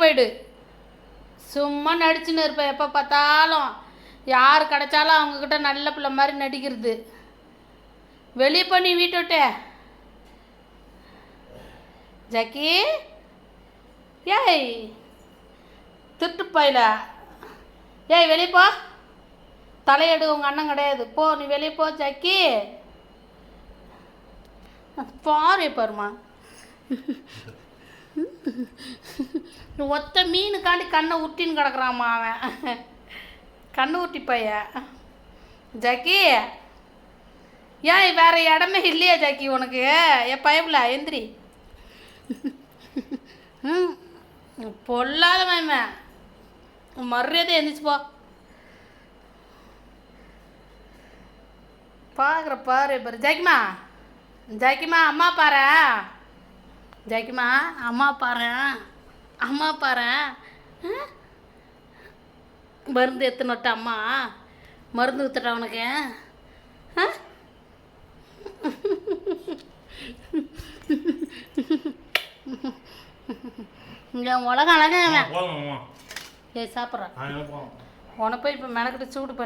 போயிடு. சும்மா நடிச்சுன்னு இருப்பேன் எப்போ பார்த்தாலும். யார் கிடைச்சாலும் அவங்கக்கிட்ட நல்ல பிள்ளை மாதிரி நடிக்கிறது. வெளியே பண்ணி வீட்டை விட்டு. ஜக்கி ஏய் திட்டு போயில. ஏய் வெளியே போ. தலையெடு, உங்கள் அண்ணன் கிடையாது. போ நீ வெளியே போ ஜக்கி. பாரு பாருமா, ஒத்த மீனுக்காண்டி கண்ணை உருட்டின்னு கிடக்குறாம்மா அவன். கண்ணு ஊட்டி பைய. ஜக்கி ஏன் வேற இடமே இல்லையா ஜக்கி உனக்கு? என் பயமில்ல எந்திரி. பொல்லாத மேம மரியாதை எந்திரிச்சு போ. பார்க்குற பாரு பாரு. ஜாக்கிமா ஜாக்கிமா அம்மா பாரு. ஜாக்கிமா அம்மா பாரு. அம்மா பாரு. மருந்து எத்தனை வட்ட அம்மா மருந்து ஊற்றுட்டா உனக்கு? என் உலகம் அழகா. ஏ சாப்பிட்றேன் உன போய் இப்போ மெனக்கிட்ட சூடு பண்ணி